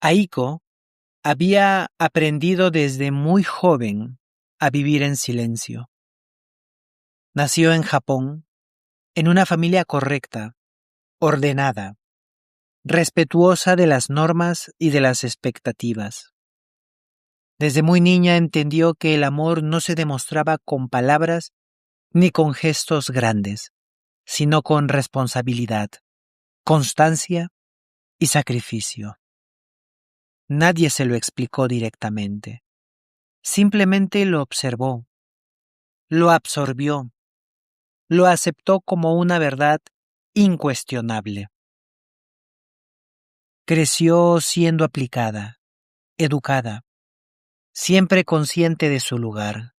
Aiko había aprendido desde muy joven a vivir en silencio. Nació en Japón, en una familia correcta, ordenada, respetuosa de las normas y de las expectativas. Desde muy niña entendió que el amor no se demostraba con palabras ni con gestos grandes, sino con responsabilidad, constancia y sacrificio. Nadie se lo explicó directamente. Simplemente lo observó, lo absorbió, lo aceptó como una verdad incuestionable. Creció siendo aplicada, educada, siempre consciente de su lugar.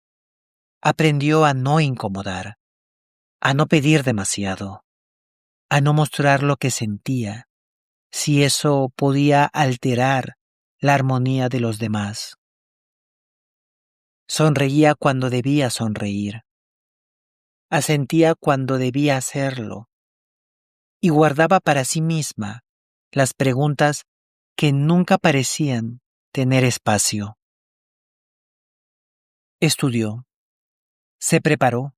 Aprendió a no incomodar, a no pedir demasiado, a no mostrar lo que sentía, si eso podía alterar la armonía de los demás. Sonreía cuando debía sonreír, asentía cuando debía hacerlo, y guardaba para sí misma las preguntas que nunca parecían tener espacio. Estudió, se preparó,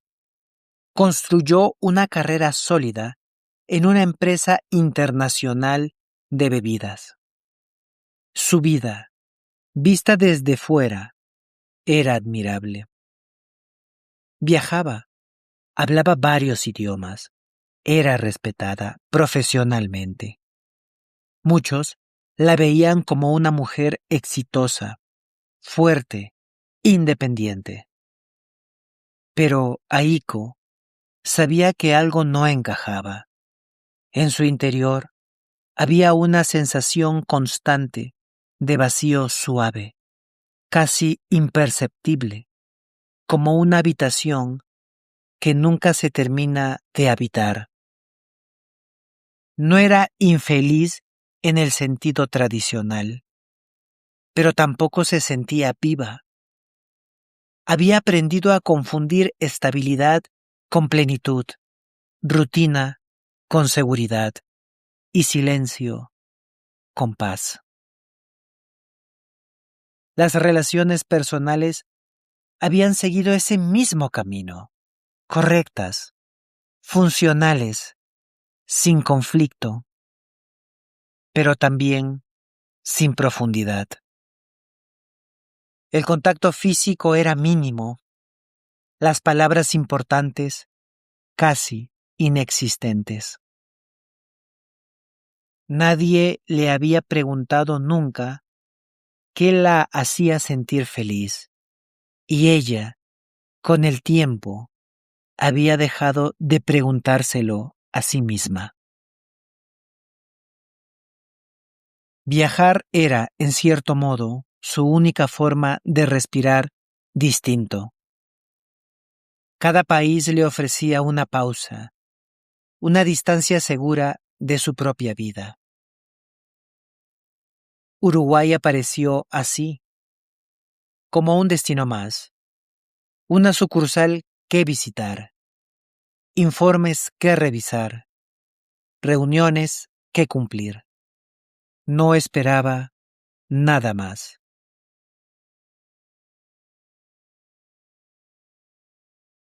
construyó una carrera sólida en una empresa internacional de bebidas. Su vida, vista desde fuera, era admirable. Viajaba, hablaba varios idiomas, era respetada profesionalmente. Muchos la veían como una mujer exitosa, fuerte, independiente. Pero Aiko sabía que algo no encajaba. En su interior había una sensación constante de vacío suave, casi imperceptible, como una habitación que nunca se termina de habitar. No era infeliz en el sentido tradicional, pero tampoco se sentía viva. Había aprendido a confundir estabilidad con plenitud, rutina con seguridad y silencio con paz. Las relaciones personales habían seguido ese mismo camino, correctas, funcionales, sin conflicto, pero también sin profundidad. El contacto físico era mínimo, las palabras importantes casi inexistentes. Nadie le había preguntado nunca qué la hacía sentir feliz, y ella, con el tiempo, había dejado de preguntárselo a sí misma. Viajar era, en cierto modo, su única forma de respirar distinto. Cada país le ofrecía una pausa, una distancia segura de su propia vida. Uruguay apareció así, como un destino más, una sucursal que visitar, informes que revisar, reuniones que cumplir. No esperaba nada más.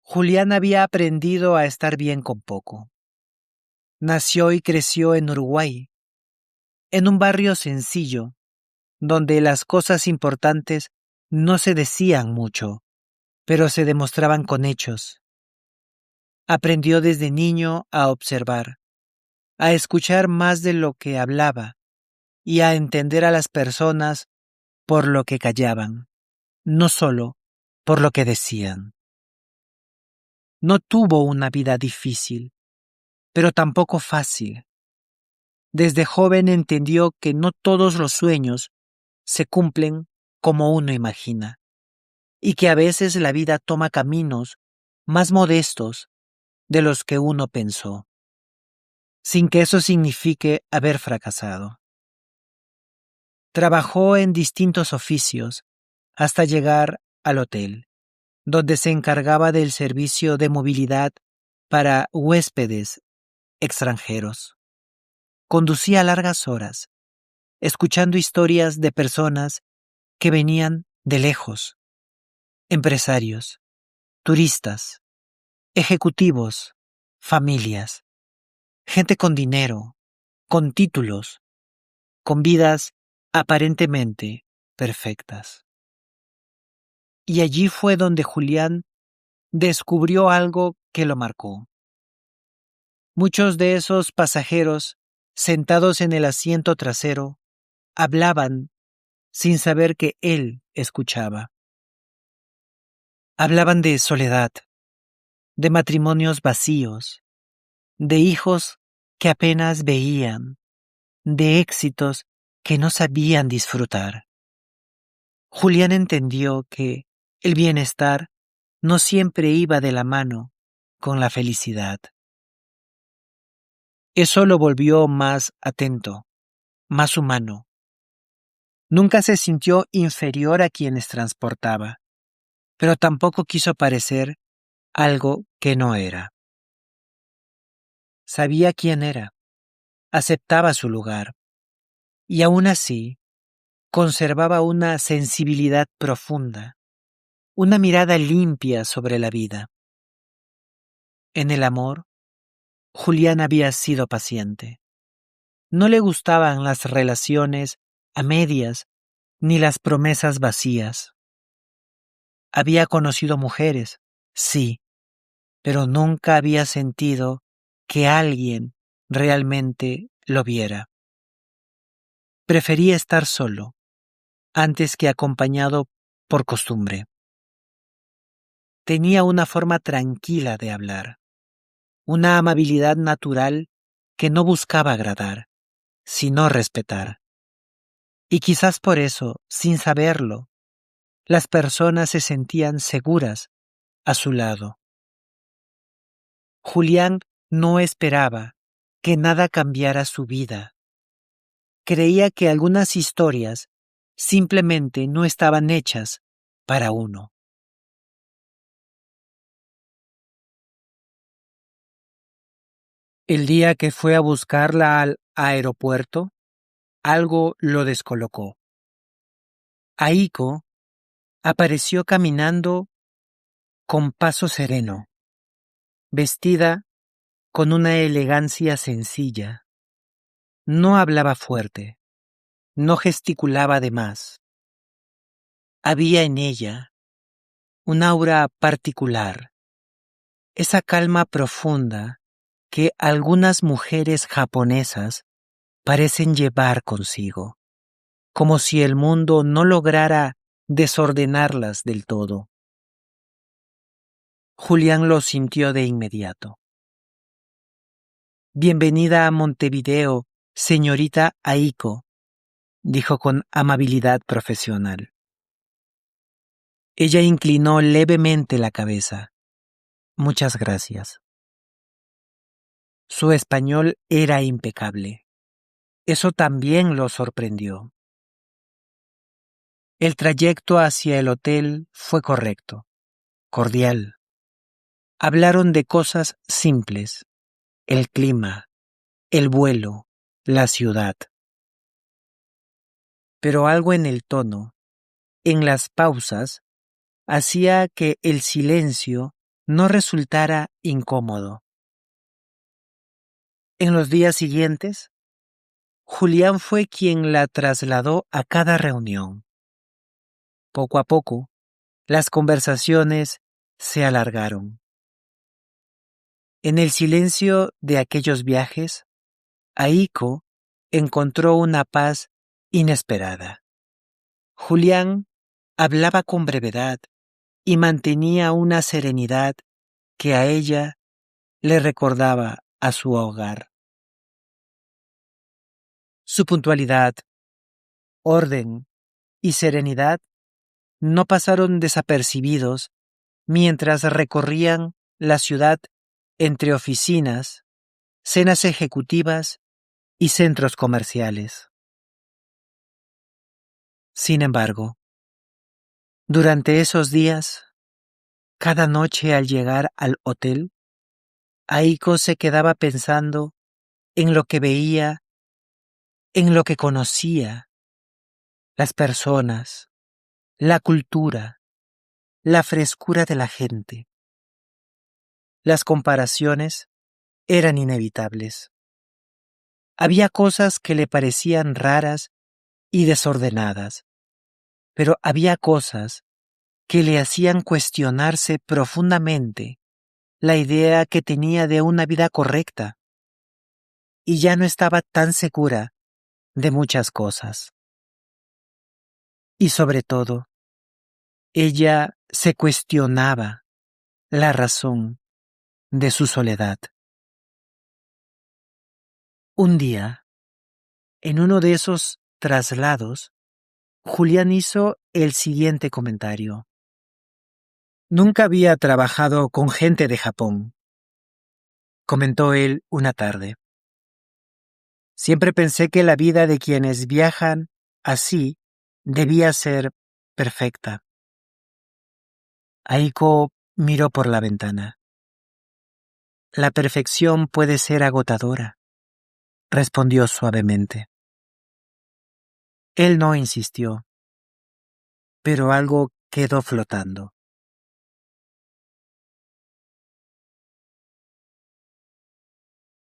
Julián había aprendido a estar bien con poco. Nació y creció en Uruguay, en un barrio sencillo, donde las cosas importantes no se decían mucho, pero se demostraban con hechos. Aprendió desde niño a observar, a escuchar más de lo que hablaba y a entender a las personas por lo que callaban, no solo por lo que decían. No tuvo una vida difícil, pero tampoco fácil. Desde joven entendió que no todos los sueños se cumplen como uno imagina, y que a veces la vida toma caminos más modestos de los que uno pensó, sin que eso signifique haber fracasado. Trabajó en distintos oficios hasta llegar al hotel, donde se encargaba del servicio de movilidad para huéspedes extranjeros. Conducía largas horas, escuchando historias de personas que venían de lejos, empresarios, turistas, ejecutivos, familias, gente con dinero, con títulos, con vidas aparentemente perfectas. Y allí fue donde Julián descubrió algo que lo marcó. Muchos de esos pasajeros, sentados en el asiento trasero, hablaban sin saber que él escuchaba. Hablaban de soledad, de matrimonios vacíos, de hijos que apenas veían, de éxitos que no sabían disfrutar. Julián entendió que el bienestar no siempre iba de la mano con la felicidad. Eso lo volvió más atento, más humano. Nunca se sintió inferior a quienes transportaba, pero tampoco quiso parecer algo que no era. Sabía quién era, aceptaba su lugar, y aún así conservaba una sensibilidad profunda, una mirada limpia sobre la vida. En el amor, Julián había sido paciente. No le gustaban las relaciones a medias ni las promesas vacías. Había conocido mujeres, sí, pero nunca había sentido que alguien realmente lo viera. Prefería estar solo, antes que acompañado por costumbre. Tenía una forma tranquila de hablar, una amabilidad natural que no buscaba agradar, sino respetar. Y quizás por eso, sin saberlo, las personas se sentían seguras a su lado. Julián no esperaba que nada cambiara su vida. Creía que algunas historias simplemente no estaban hechas para uno. El día que fue a buscarla al aeropuerto, algo lo descolocó. Aiko apareció caminando con paso sereno, vestida con una elegancia sencilla. No hablaba fuerte, no gesticulaba de más. Había en ella un aura particular, esa calma profunda que algunas mujeres japonesas parecen llevar consigo, como si el mundo no lograra desordenarlas del todo. Julián lo sintió de inmediato. Bienvenida a Montevideo, señorita Aiko, dijo con amabilidad profesional. Ella inclinó levemente la cabeza. Muchas gracias. Su español era impecable. Eso también lo sorprendió. El trayecto hacia el hotel fue correcto, cordial. Hablaron de cosas simples, el clima, el vuelo, la ciudad. Pero algo en el tono, en las pausas, hacía que el silencio no resultara incómodo. En los días siguientes, Julián fue quien la trasladó a cada reunión. Poco a poco, las conversaciones se alargaron. En el silencio de aquellos viajes, Aiko encontró una paz inesperada. Julián hablaba con brevedad y mantenía una serenidad que a ella le recordaba a su hogar. Su puntualidad, orden y serenidad no pasaron desapercibidos mientras recorrían la ciudad entre oficinas, cenas ejecutivas y centros comerciales. Sin embargo, durante esos días, cada noche al llegar al hotel, Aiko se quedaba pensando en lo que veía en lo que conocía, las personas, la cultura, la frescura de la gente. Las comparaciones eran inevitables. Había cosas que le parecían raras y desordenadas, pero había cosas que le hacían cuestionarse profundamente la idea que tenía de una vida correcta, y ya no estaba tan segura de muchas cosas. Y sobre todo, ella se cuestionaba la razón de su soledad. Un día, en uno de esos traslados, Julián hizo el siguiente comentario. Nunca había trabajado con gente de Japón, comentó él una tarde. Siempre pensé que la vida de quienes viajan así debía ser perfecta. Aiko miró por la ventana. La perfección puede ser agotadora, respondió suavemente. Él no insistió, pero algo quedó flotando.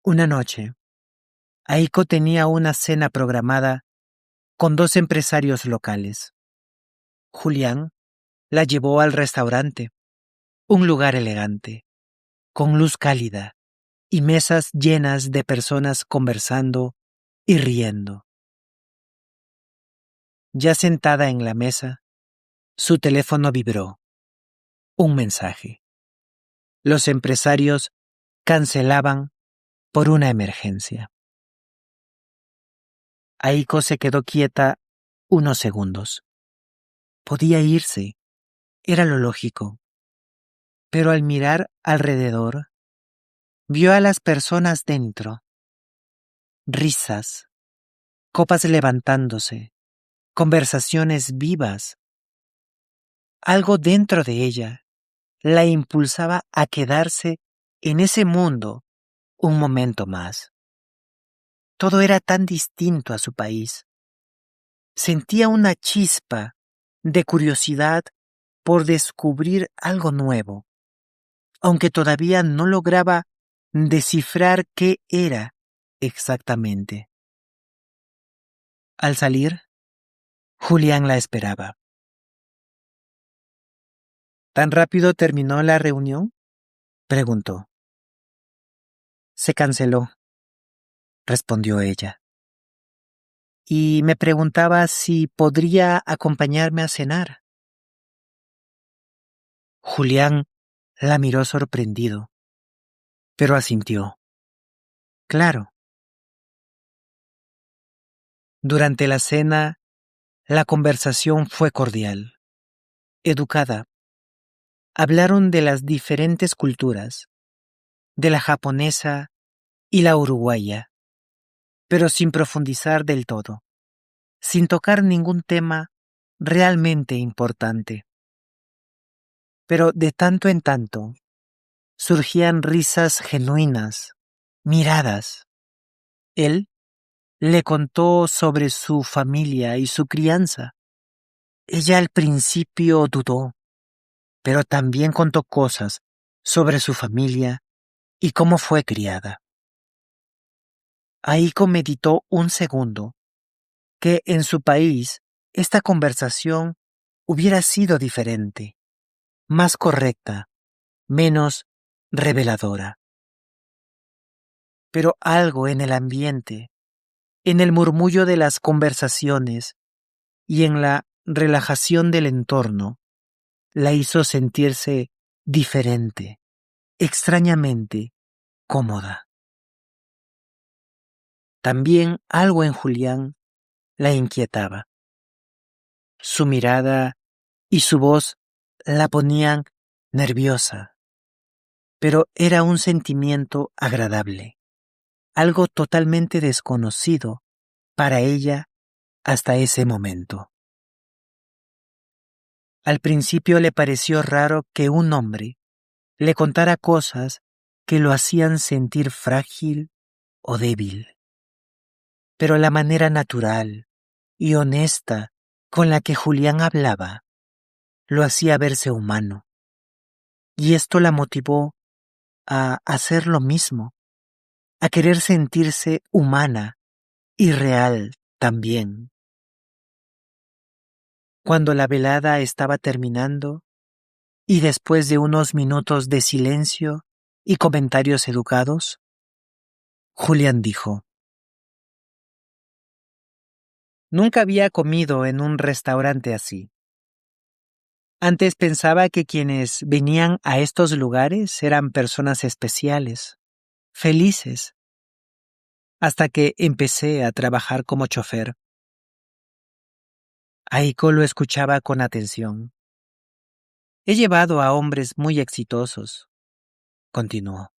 Una noche, Aiko tenía una cena programada con 2 empresarios locales. Julián la llevó al restaurante, un lugar elegante, con luz cálida y mesas llenas de personas conversando y riendo. Ya sentada en la mesa, su teléfono vibró. Un mensaje. Los empresarios cancelaban por una emergencia. Aiko se quedó quieta unos segundos. Podía irse, era lo lógico. Pero al mirar alrededor, vio a las personas dentro. Risas, copas levantándose, conversaciones vivas. Algo dentro de ella la impulsaba a quedarse en ese mundo un momento más. Todo era tan distinto a su país. Sentía una chispa de curiosidad por descubrir algo nuevo, aunque todavía no lograba descifrar qué era exactamente. Al salir, Julián la esperaba. ¿Tan rápido terminó la reunión?, preguntó. Se canceló, respondió ella. Y me preguntaba si podría acompañarme a cenar. Julián la miró sorprendido, pero asintió. Claro. Durante la cena, la conversación fue cordial, educada. Hablaron de las diferentes culturas, de la japonesa y la uruguaya, pero sin profundizar del todo, sin tocar ningún tema realmente importante. Pero de tanto en tanto, surgían risas genuinas, miradas. Él le contó sobre su familia y su crianza. Ella al principio dudó, pero también contó cosas sobre su familia y cómo fue criada. Aiko meditó un segundo que en su país esta conversación hubiera sido diferente, más correcta, menos reveladora. Pero algo en el ambiente, en el murmullo de las conversaciones y en la relajación del entorno, la hizo sentirse diferente, extrañamente cómoda. También algo en Julián la inquietaba. Su mirada y su voz la ponían nerviosa, pero era un sentimiento agradable, algo totalmente desconocido para ella hasta ese momento. Al principio le pareció raro que un hombre le contara cosas que lo hacían sentir frágil o débil. pero la manera natural y honesta con la que Julián hablaba lo hacía verse humano, y esto la motivó a hacer lo mismo, a querer sentirse humana y real también. Cuando la velada estaba terminando, y después de unos minutos de silencio y comentarios educados, Julián dijo: Nunca había comido en un restaurante así. Antes pensaba que quienes venían a estos lugares eran personas especiales, felices, hasta que empecé a trabajar como chofer. Aiko lo escuchaba con atención. He llevado a hombres muy exitosos, continuó,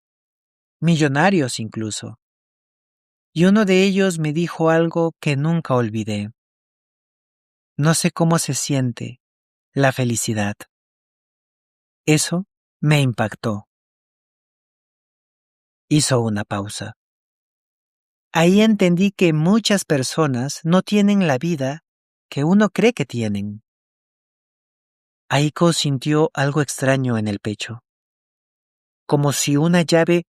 millonarios incluso, y uno de ellos me dijo algo que nunca olvidé. No sé cómo se siente la felicidad. Eso me impactó. Hizo una pausa. Ahí entendí que muchas personas no tienen la vida que uno cree que tienen. Aiko sintió algo extraño en el pecho, como si una llave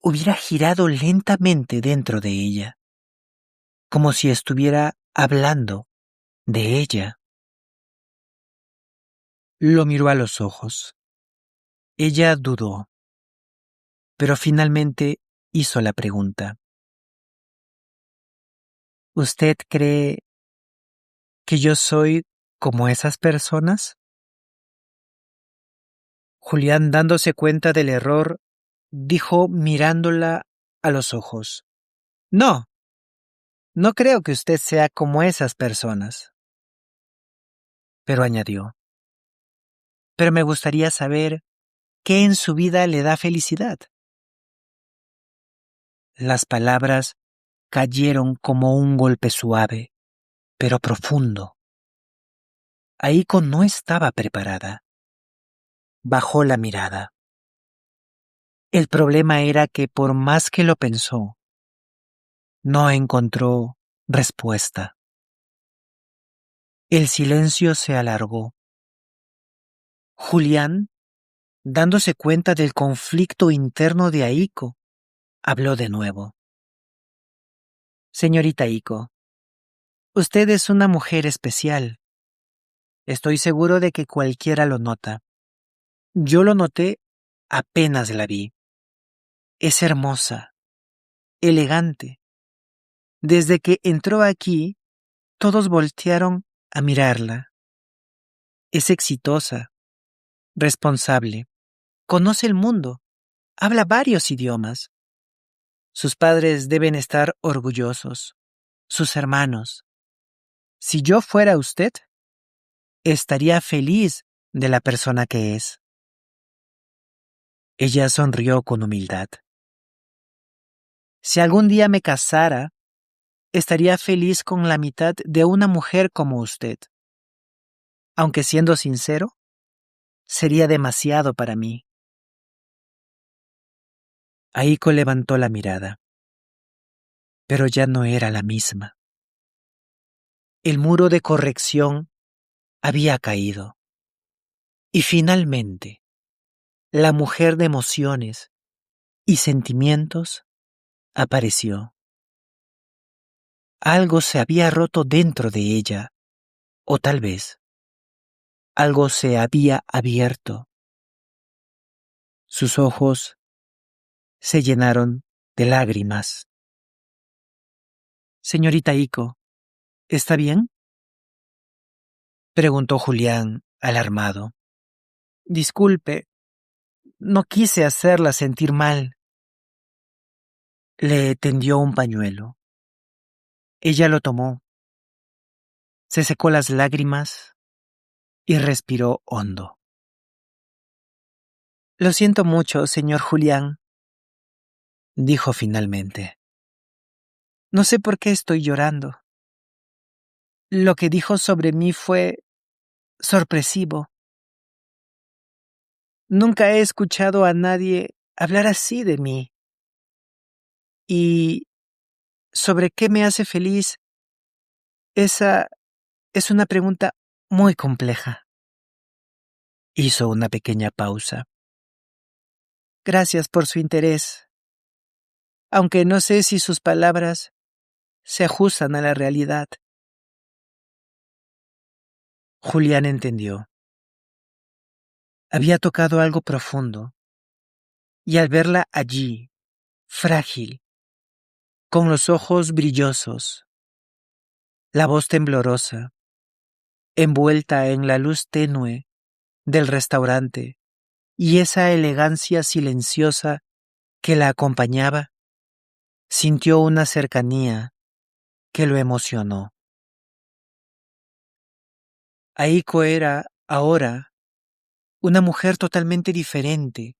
hubiera girado lentamente dentro de ella, como si estuviera hablando de ella. Lo miró a los ojos. Ella dudó, pero finalmente hizo la pregunta. ¿Usted cree que yo soy como esas personas? Julián, dándose cuenta del error, dijo mirándola a los ojos: No, no creo que usted sea como esas personas. Pero añadió: Pero me gustaría saber qué en su vida le da felicidad. Las palabras cayeron como un golpe suave, pero profundo. Aiko no estaba preparada. Bajó la mirada. El problema era que por más que lo pensó, no encontró respuesta. El silencio se alargó. Julián, dándose cuenta del conflicto interno de Aiko, habló de nuevo. Señorita Aiko, usted es una mujer especial. Estoy seguro de que cualquiera lo nota. Yo lo noté apenas la vi. Es hermosa, elegante. Desde que entró aquí, todos voltearon a mirarla. Es exitosa, responsable, conoce el mundo, habla varios idiomas. Sus padres deben estar orgullosos, sus hermanos. Si yo fuera usted, estaría feliz de la persona que es. Ella sonrió con humildad. Si algún día me casara, estaría feliz con la mitad de una mujer como usted. Aunque siendo sincero, sería demasiado para mí. Aiko levantó la mirada, pero ya no era la misma. El muro de corrección había caído. Y finalmente, la mujer de emociones y sentimientos apareció. Algo se había roto dentro de ella, o tal vez algo se había abierto. Sus ojos se llenaron de lágrimas. Señorita Iko, ¿está bien?, preguntó Julián, alarmado. Disculpe, no quise hacerla sentir mal. Le tendió un pañuelo. Ella lo tomó, se secó las lágrimas y respiró hondo. Lo siento mucho, señor Julián, dijo finalmente. No sé por qué estoy llorando. Lo que dijo sobre mí fue sorpresivo. Nunca he escuchado a nadie hablar así de mí. Y sobre qué me hace feliz, esa es una pregunta muy compleja. Hizo una pequeña pausa. Gracias por su interés, aunque no sé si sus palabras se ajustan a la realidad. Julián entendió. Había tocado algo profundo, y al verla allí, frágil, con los ojos brillosos, la voz temblorosa, envuelta en la luz tenue del restaurante y esa elegancia silenciosa que la acompañaba, sintió una cercanía que lo emocionó. Aiko era, ahora, una mujer totalmente diferente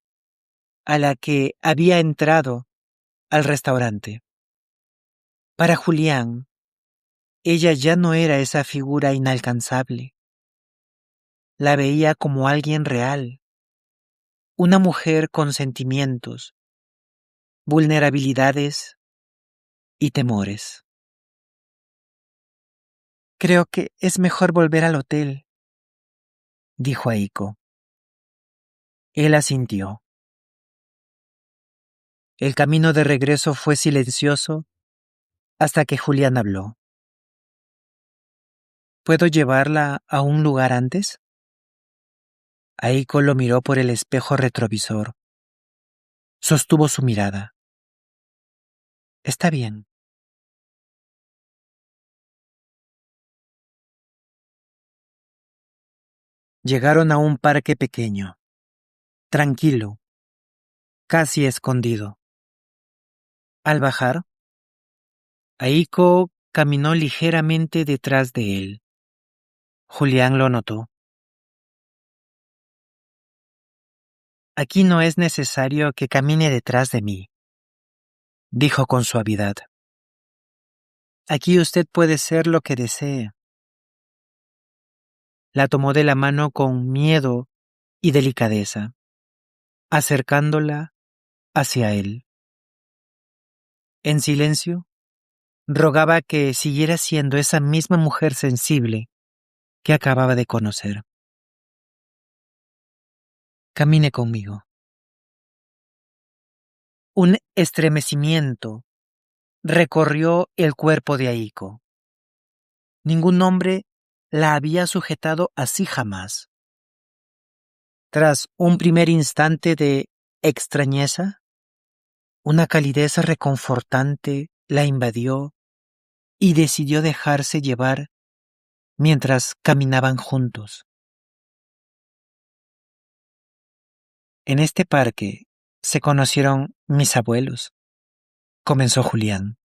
a la que había entrado al restaurante. Para Julián, ella ya no era esa figura inalcanzable. La veía como alguien real, una mujer con sentimientos, vulnerabilidades y temores. Creo que es mejor volver al hotel, dijo Aiko. Él asintió. El camino de regreso fue silencioso hasta que Julián habló. ¿Puedo llevarla a un lugar antes? Aiko lo miró por el espejo retrovisor. Sostuvo su mirada. Está bien. Llegaron a un parque pequeño, tranquilo, casi escondido. Al bajar, Aiko caminó ligeramente detrás de él. Julián lo notó. Aquí no es necesario que camine detrás de mí, dijo con suavidad. Aquí usted puede ser lo que desee. La tomó de la mano con miedo y delicadeza, acercándola hacia él. En silencio, rogaba que siguiera siendo esa misma mujer sensible que acababa de conocer. Camine conmigo. Un estremecimiento recorrió el cuerpo de Aiko. Ningún hombre la había sujetado así jamás. Tras un primer instante de extrañeza, una calidez reconfortante la invadió y decidió dejarse llevar mientras caminaban juntos. En este parque se conocieron mis abuelos, comenzó Julián.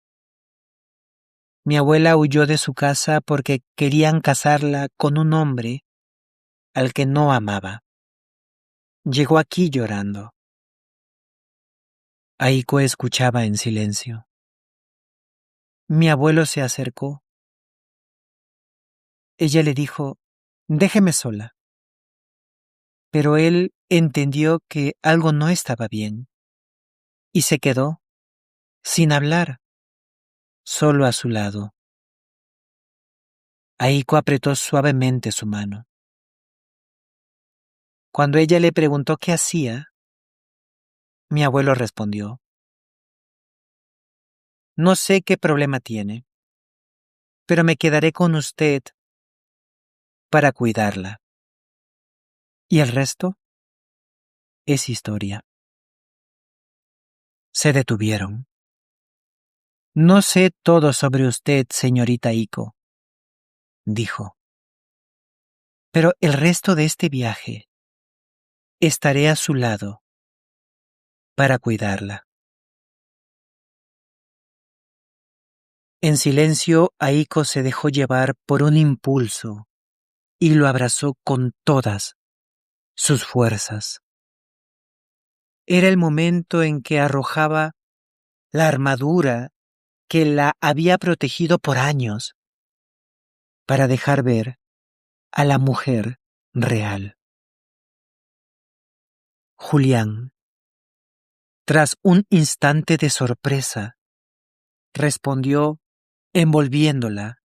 Mi abuela huyó de su casa porque querían casarla con un hombre al que no amaba. Llegó aquí llorando. Aiko escuchaba en silencio. Mi abuelo se acercó. Ella le dijo, déjeme sola. Pero él entendió que algo no estaba bien y se quedó, sin hablar, solo a su lado. Aiko apretó suavemente su mano. Cuando ella le preguntó qué hacía, mi abuelo respondió, no sé qué problema tiene, pero me quedaré con usted para cuidarla. Y el resto es historia. Se detuvieron. No sé todo sobre usted, señorita Aiko, dijo. Pero el resto de este viaje estaré a su lado para cuidarla. En silencio, Aiko se dejó llevar por un impulso y lo abrazó con todas sus fuerzas. Era el momento en que arrojaba la armadura que la había protegido por años para dejar ver a la mujer real. Julián, tras un instante de sorpresa, respondió envolviéndola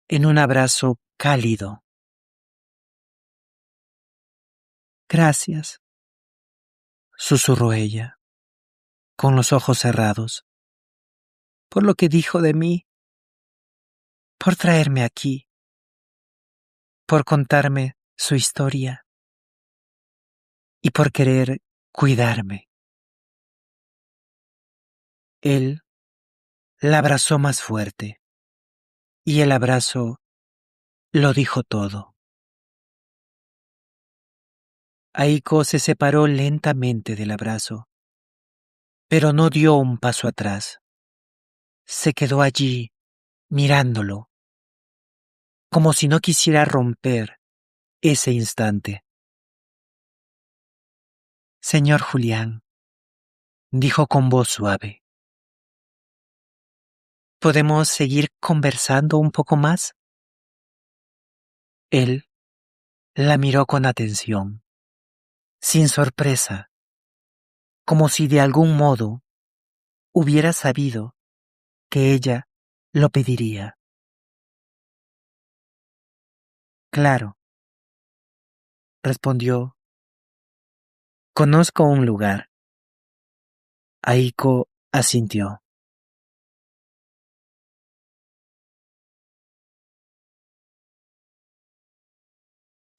en un abrazo cálido. Gracias, susurró ella, con los ojos cerrados, por lo que dijo de mí, por traerme aquí, por contarme su historia y por querer cuidarme. Él la abrazó más fuerte y el abrazo lo dijo todo. Aiko se separó lentamente del abrazo, pero no dio un paso atrás. Se quedó allí, mirándolo, como si no quisiera romper ese instante. Señor Julián, dijo con voz suave, ¿podemos seguir conversando un poco más? Él la miró con atención, sin sorpresa, como si de algún modo hubiera sabido que ella lo pediría. Claro, respondió, conozco un lugar. Aiko asintió.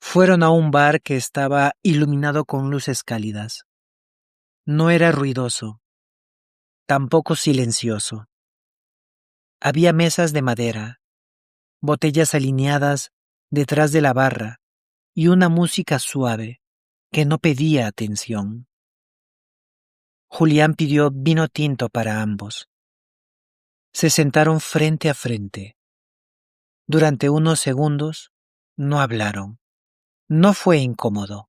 Fueron a un bar que estaba iluminado con luces cálidas. No era ruidoso, tampoco silencioso. Había mesas de madera, botellas alineadas detrás de la barra y una música suave que no pedía atención. Julián pidió vino tinto para ambos. Se sentaron frente a frente. Durante unos segundos no hablaron. No fue incómodo.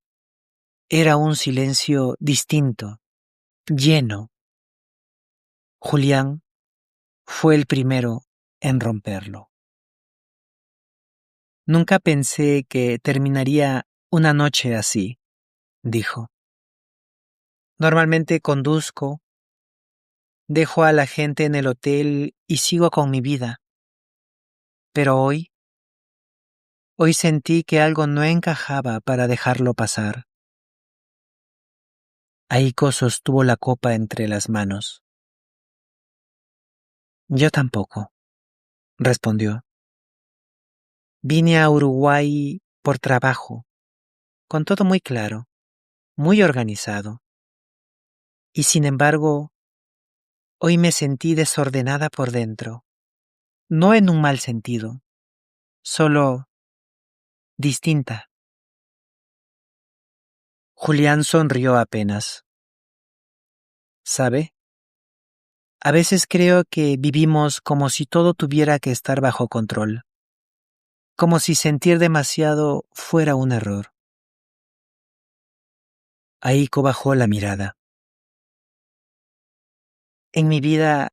Era un silencio distinto, lleno. Julián fue el primero en romperlo. Nunca pensé que terminaría una noche así, dijo. Normalmente conduzco, dejo a la gente en el hotel y sigo con mi vida. Pero hoy sentí que algo no encajaba para dejarlo pasar. Aiko sostuvo la copa entre las manos. Yo tampoco, respondió. Vine a Uruguay por trabajo, con todo muy claro, muy organizado. Y sin embargo, hoy me sentí desordenada por dentro, no en un mal sentido, solo distinta. Julián sonrió apenas. ¿Sabe? A veces creo que vivimos como si todo tuviera que estar bajo control, como si sentir demasiado fuera un error. Aiko bajó la mirada. En mi vida,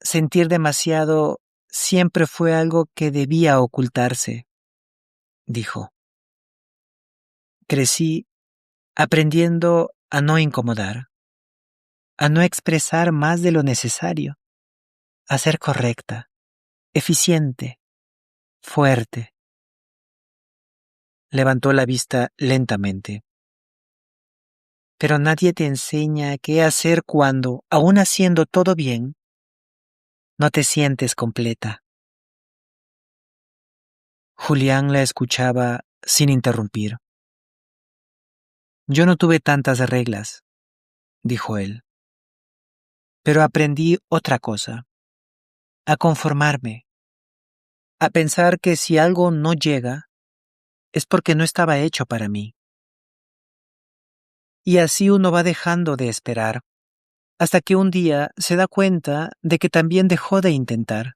sentir demasiado siempre fue algo que debía ocultarse, dijo. Crecí aprendiendo a no incomodar, a no expresar más de lo necesario, a ser correcta, eficiente, fuerte. Levantó la vista lentamente. Pero nadie te enseña qué hacer cuando, aun haciendo todo bien, no te sientes completa. Julián la escuchaba sin interrumpir. Yo no tuve tantas reglas, dijo él, pero aprendí otra cosa, a conformarme, a pensar que si algo no llega, es porque no estaba hecho para mí. Y así uno va dejando de esperar, hasta que un día se da cuenta de que también dejó de intentar.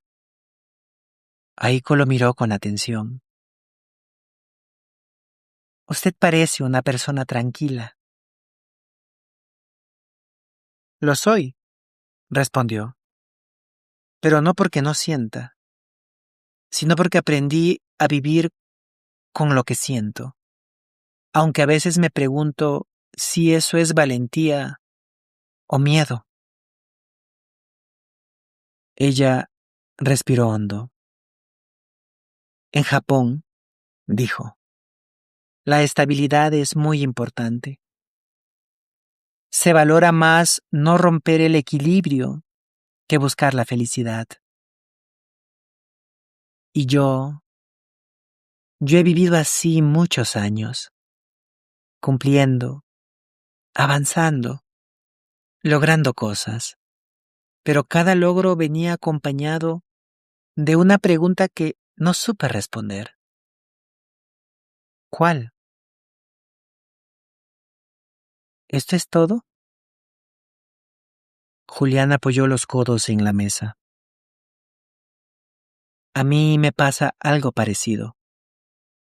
Aiko lo miró con atención. Usted parece una persona tranquila. Lo soy, respondió, pero no porque no sienta, sino porque aprendí a vivir con lo que siento, aunque a veces me pregunto si eso es valentía o miedo. Ella respiró hondo. En Japón, dijo, la estabilidad es muy importante. Se valora más no romper el equilibrio que buscar la felicidad. Y yo he vivido así muchos años, cumpliendo, avanzando, logrando cosas. Pero cada logro venía acompañado de una pregunta que no supe responder. ¿Cuál? ¿Esto es todo? Julián apoyó los codos en la mesa. A mí me pasa algo parecido,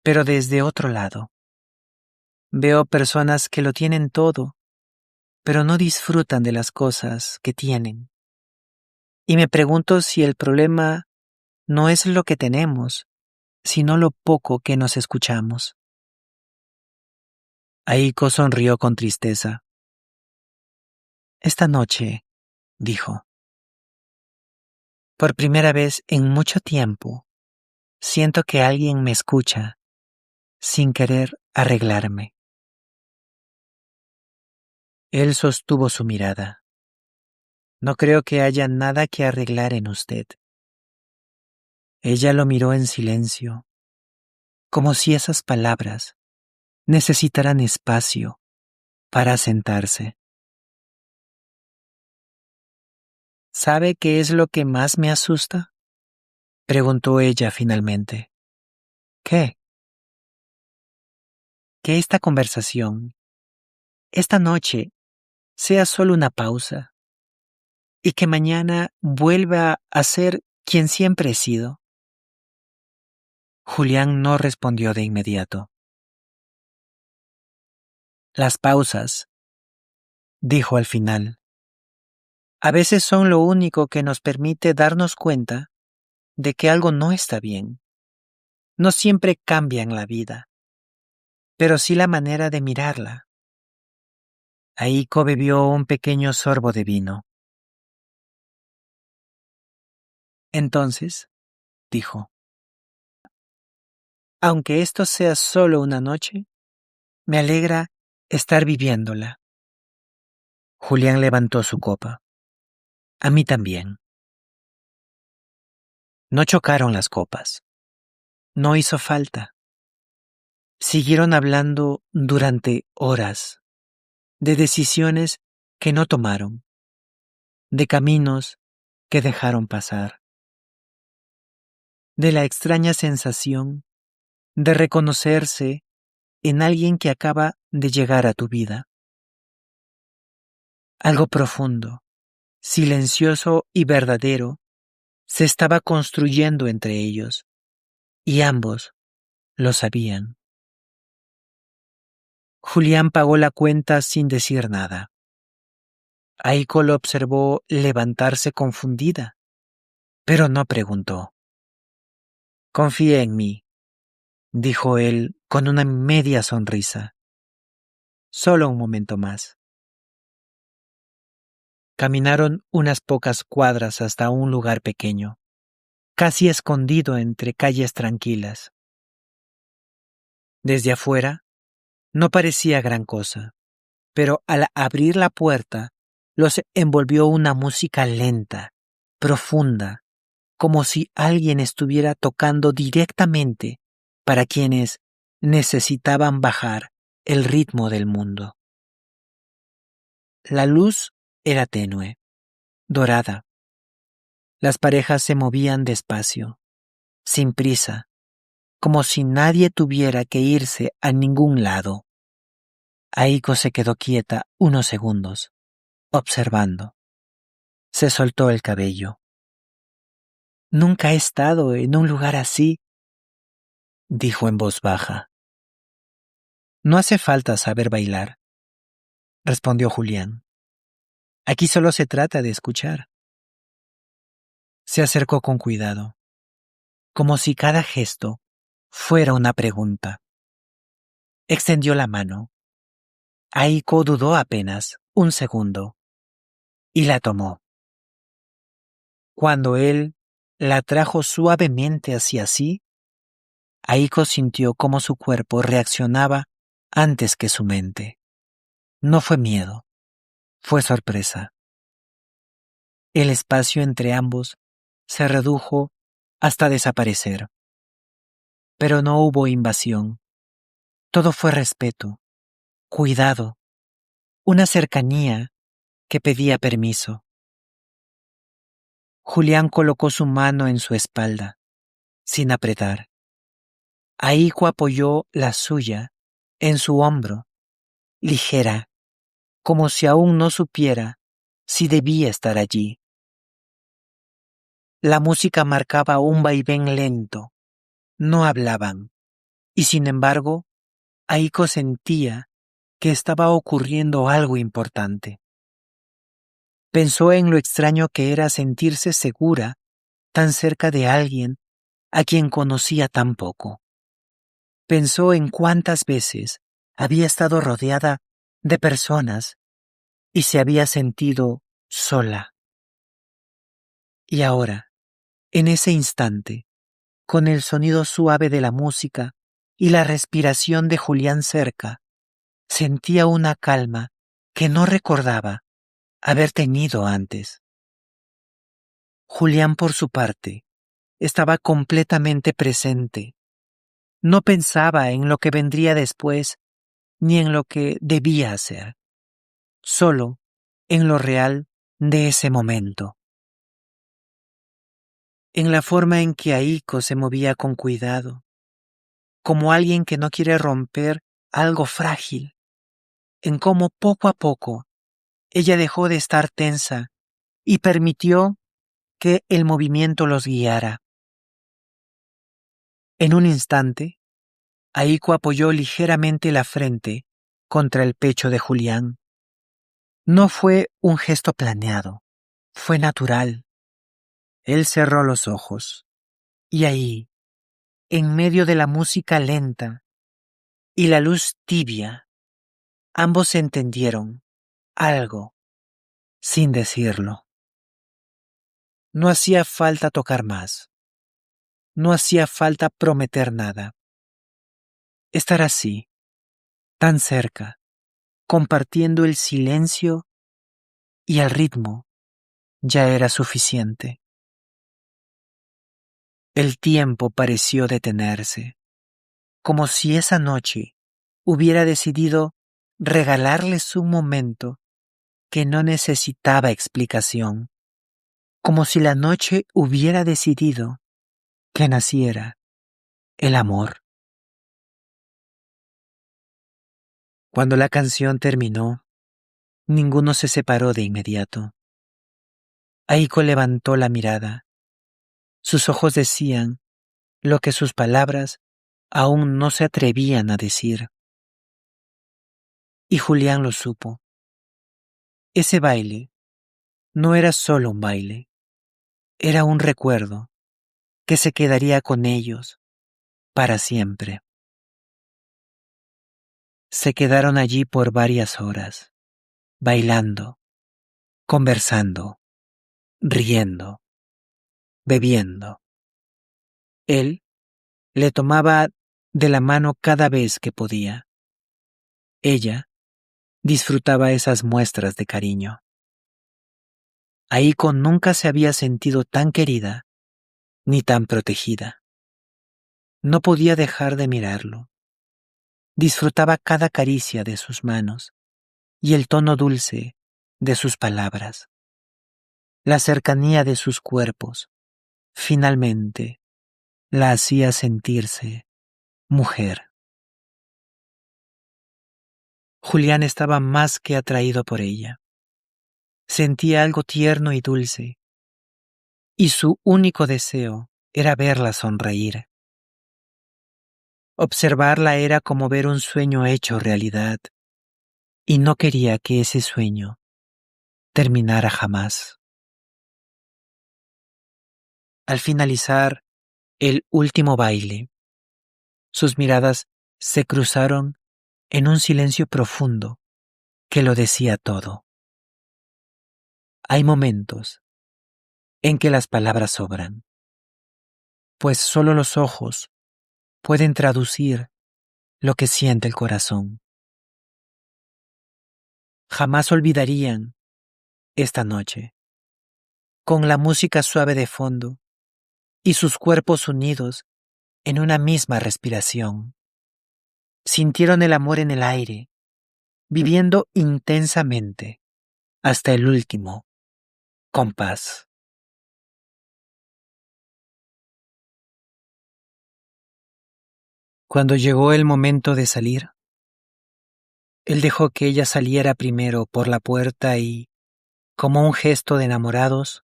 pero desde otro lado. Veo personas que lo tienen todo, pero no disfrutan de las cosas que tienen. Y me pregunto si el problema no es lo que tenemos, sino lo poco que nos escuchamos. Aiko sonrió con tristeza. Esta noche, dijo, por primera vez en mucho tiempo, siento que alguien me escucha sin querer arreglarme. Él sostuvo su mirada. No creo que haya nada que arreglar en usted. Ella lo miró en silencio, como si esas palabras necesitaran espacio para sentarse. ¿Sabe qué es lo que más me asusta? Preguntó ella finalmente. ¿Qué? Que esta conversación, esta noche, sea solo una pausa y que mañana vuelva a ser quien siempre he sido. Julián no respondió de inmediato. Las pausas, dijo al final, a veces son lo único que nos permite darnos cuenta de que algo no está bien. No siempre cambian la vida, pero sí la manera de mirarla. Aiko bebió un pequeño sorbo de vino. Entonces, dijo, aunque esto sea solo una noche, me alegra estar viviéndola. Julián levantó su copa. A mí también. No chocaron las copas. No hizo falta. Siguieron hablando durante horas de decisiones que no tomaron, de caminos que dejaron pasar, de la extraña sensación de reconocerse en alguien que acaba de llegar a tu vida. Algo profundo, silencioso y verdadero se estaba construyendo entre ellos, y ambos lo sabían. Julián pagó la cuenta sin decir nada. Aiko lo observó levantarse confundida, pero no preguntó. Confía en mí, dijo él con una media sonrisa. Solo un momento más. Caminaron unas pocas cuadras hasta un lugar pequeño, casi escondido entre calles tranquilas. Desde afuera, no parecía gran cosa, pero al abrir la puerta, los envolvió una música lenta, profunda, como si alguien estuviera tocando directamente para quienes necesitaban bajar el ritmo del mundo. La luz era tenue, dorada. Las parejas se movían despacio, sin prisa, como si nadie tuviera que irse a ningún lado. Aiko se quedó quieta unos segundos, observando. Se soltó el cabello. Nunca he estado en un lugar así, dijo en voz baja. No hace falta saber bailar, respondió Julián. Aquí solo se trata de escuchar. Se acercó con cuidado, como si cada gesto fuera una pregunta. Extendió la mano. Aiko dudó apenas un segundo y la tomó. Cuando él la trajo suavemente hacia sí, Aiko sintió cómo su cuerpo reaccionaba antes que su mente. No fue miedo, fue sorpresa. El espacio entre ambos se redujo hasta desaparecer. Pero no hubo invasión. Todo fue respeto, cuidado, una cercanía que pedía permiso. Julián colocó su mano en su espalda, sin apretar. Aiko apoyó la suya en su hombro, ligera, como si aún no supiera si debía estar allí. La música marcaba un vaivén lento. No hablaban, y sin embargo, Aiko sentía que estaba ocurriendo algo importante. Pensó en lo extraño que era sentirse segura tan cerca de alguien a quien conocía tan poco. Pensó en cuántas veces había estado rodeada de personas y se había sentido sola. Y ahora, en ese instante, con el sonido suave de la música y la respiración de Julián cerca, sentía una calma que no recordaba haber tenido antes. Julián, por su parte, estaba completamente presente. No pensaba en lo que vendría después ni en lo que debía hacer, solo en lo real de ese momento. En la forma en que Aiko se movía con cuidado, como alguien que no quiere romper algo frágil, en cómo poco a poco ella dejó de estar tensa y permitió que el movimiento los guiara. En un instante, Aiko apoyó ligeramente la frente contra el pecho de Julián. No fue un gesto planeado, fue natural. Él cerró los ojos, y ahí, en medio de la música lenta y la luz tibia, ambos entendieron algo sin decirlo. No hacía falta tocar más. No hacía falta prometer nada. Estar así, tan cerca, compartiendo el silencio y el ritmo, ya era suficiente. El tiempo pareció detenerse, como si esa noche hubiera decidido regalarles un momento que no necesitaba explicación, como si la noche hubiera decidido que naciera el amor. Cuando la canción terminó, ninguno se separó de inmediato. Aiko levantó la mirada. Sus ojos decían lo que sus palabras aún no se atrevían a decir. Y Julián lo supo. Ese baile no era solo un baile, era un recuerdo que se quedaría con ellos para siempre. Se quedaron allí por varias horas, bailando, conversando, riendo, bebiendo. Él le tomaba de la mano cada vez que podía. Ella disfrutaba esas muestras de cariño. Aiko nunca se había sentido tan querida ni tan protegida. No podía dejar de mirarlo. Disfrutaba cada caricia de sus manos y el tono dulce de sus palabras. La cercanía de sus cuerpos, finalmente, la hacía sentirse mujer. Julián estaba más que atraído por ella. Sentía algo tierno y dulce, y su único deseo era verla sonreír. Observarla era como ver un sueño hecho realidad, y no quería que ese sueño terminara jamás. Al finalizar el último baile, sus miradas se cruzaron en un silencio profundo que lo decía todo. Hay momentos en que las palabras sobran, pues solo los ojos pueden traducir lo que siente el corazón. Jamás olvidarían esta noche, con la música suave de fondo y sus cuerpos unidos en una misma respiración. Sintieron el amor en el aire, viviendo intensamente hasta el último compás. Cuando llegó el momento de salir, él dejó que ella saliera primero por la puerta y, como un gesto de enamorados,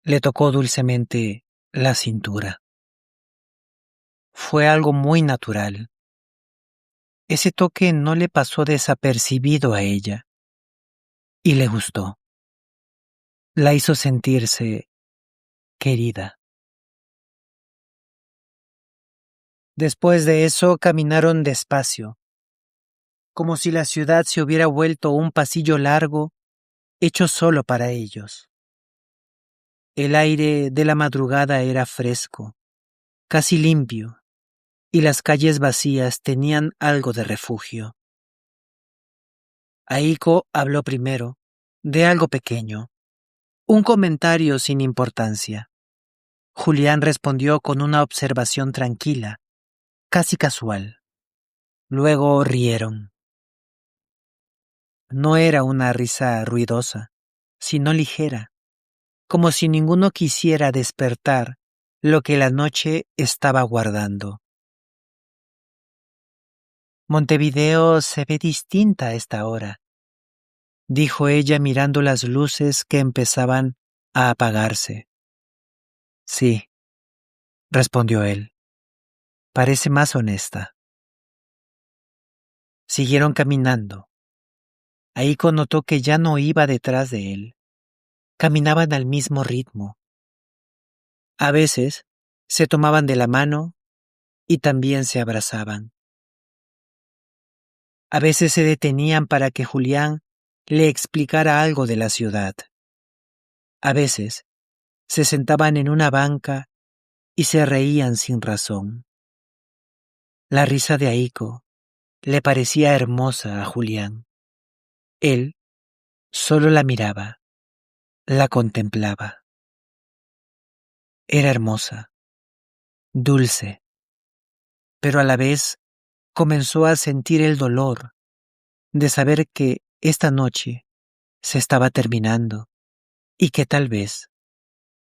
le tocó dulcemente la cintura. Fue algo muy natural. Ese toque no le pasó desapercibido a ella y le gustó. La hizo sentirse querida. Después de eso caminaron despacio, como si la ciudad se hubiera vuelto un pasillo largo hecho solo para ellos. El aire de la madrugada era fresco, casi limpio, y las calles vacías tenían algo de refugio. Aiko habló primero, de algo pequeño, un comentario sin importancia. Julián respondió con una observación tranquila, casi casual. Luego rieron. No era una risa ruidosa, sino ligera, como si ninguno quisiera despertar lo que la noche estaba guardando. Montevideo se ve distinta a esta hora, dijo ella mirando las luces que empezaban a apagarse. Sí, respondió él, parece más honesta. Siguieron caminando. Aiko notó que ya no iba detrás de él. Caminaban al mismo ritmo. A veces se tomaban de la mano y también se abrazaban. A veces se detenían para que Julián le explicara algo de la ciudad. A veces se sentaban en una banca y se reían sin razón. La risa de Aiko le parecía hermosa a Julián. Él solo la miraba, la contemplaba. Era hermosa, dulce, pero a la vez comenzó a sentir el dolor de saber que esta noche se estaba terminando y que tal vez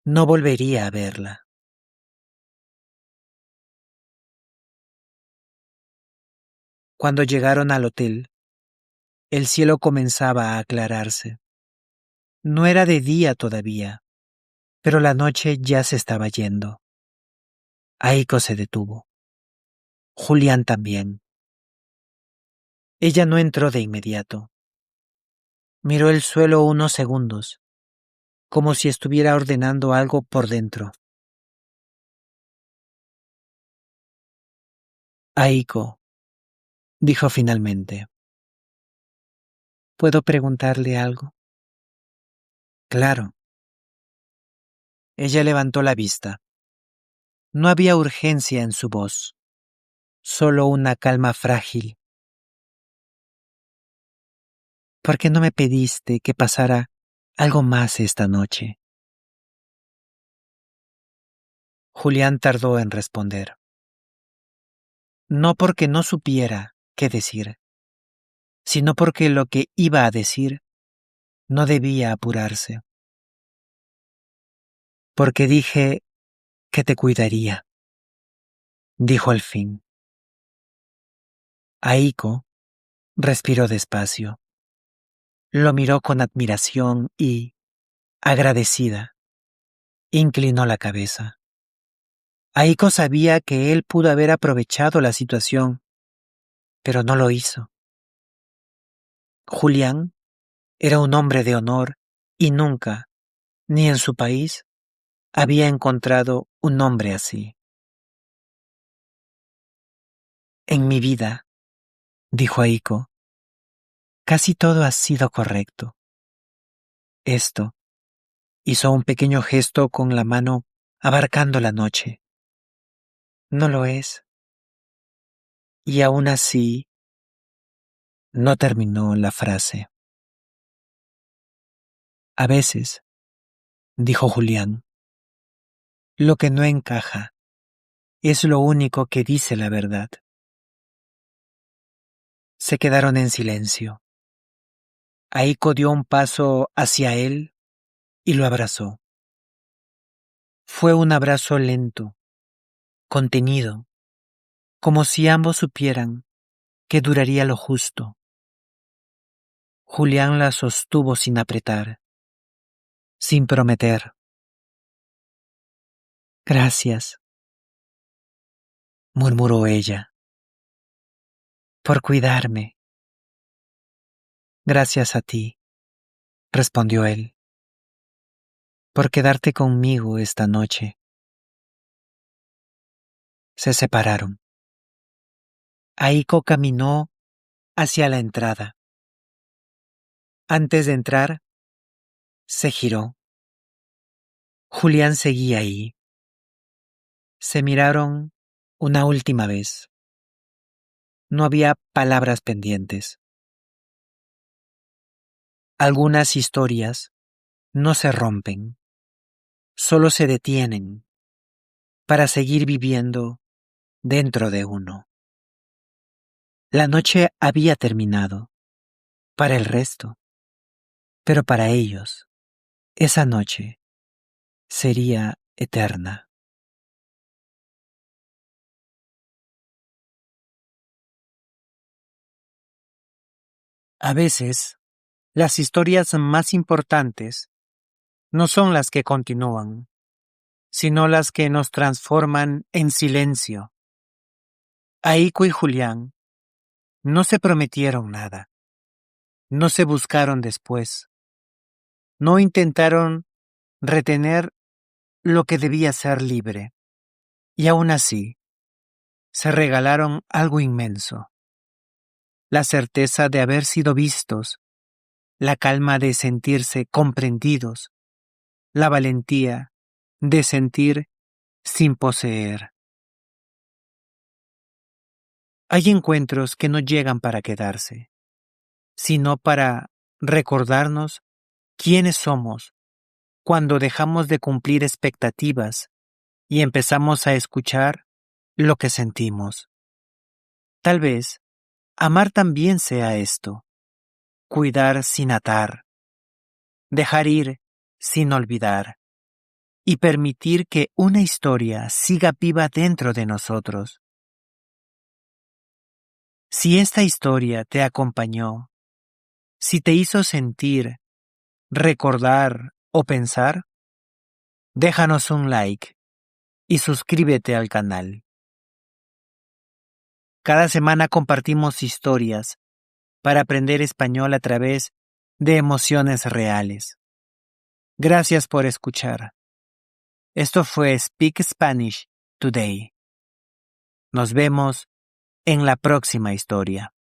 no volvería a verla. Cuando llegaron al hotel, el cielo comenzaba a aclararse. No era de día todavía, pero la noche ya se estaba yendo. Aiko se detuvo. Julián también. Ella no entró de inmediato. Miró el suelo unos segundos, como si estuviera ordenando algo por dentro. Aiko, dijo finalmente. ¿Puedo preguntarle algo? Claro. Ella levantó la vista. No había urgencia en su voz, solo una calma frágil. ¿Por qué no me pediste que pasara algo más esta noche? Julián tardó en responder. No porque no supiera qué decir, sino porque lo que iba a decir no debía apurarse. Porque dije que te cuidaría, dijo al fin. Aiko respiró despacio. Lo miró con admiración y, agradecida, inclinó la cabeza. Aiko sabía que él pudo haber aprovechado la situación, pero no lo hizo. Julián era un hombre de honor y nunca, ni en su país, había encontrado un hombre así. En mi vida, dijo Aiko, casi todo ha sido correcto. Esto Hizo un pequeño gesto con la mano abarcando la noche. No lo es. Y aún así, no terminó la frase. A veces, dijo Julián, lo que no encaja es lo único que dice la verdad. Se quedaron en silencio. Aiko dio un paso hacia él y lo abrazó. Fue un abrazo lento, contenido, como si ambos supieran que duraría lo justo. Julián la sostuvo sin apretar, sin prometer. Gracias, murmuró ella, por cuidarme. Gracias a ti, respondió él, por quedarte conmigo esta noche. Se separaron. Aiko caminó hacia la entrada. Antes de entrar, se giró. Julián seguía ahí. Se miraron una última vez. No había palabras pendientes. Algunas historias no se rompen, solo se detienen para seguir viviendo dentro de uno. La noche había terminado, para el resto, pero para ellos, esa noche sería eterna. A veces, las historias más importantes no son las que continúan, sino las que nos transforman en silencio. Aiko y Julián no se prometieron nada, no se buscaron después, no intentaron retener lo que debía ser libre, y aún así, se regalaron algo inmenso: la certeza de haber sido vistos, la calma de sentirse comprendidos, la valentía de sentir sin poseer. Hay encuentros que no llegan para quedarse, sino para recordarnos quiénes somos cuando dejamos de cumplir expectativas y empezamos a escuchar lo que sentimos. Tal vez amar también sea esto: cuidar sin atar, dejar ir sin olvidar, y permitir que una historia siga viva dentro de nosotros. Si esta historia te acompañó, si te hizo sentir, recordar o pensar, déjanos un like y suscríbete al canal. Cada semana compartimos historias para aprender español a través de emociones reales. Gracias por escuchar. Esto fue Speak Spanish Today. Nos vemos en la próxima historia.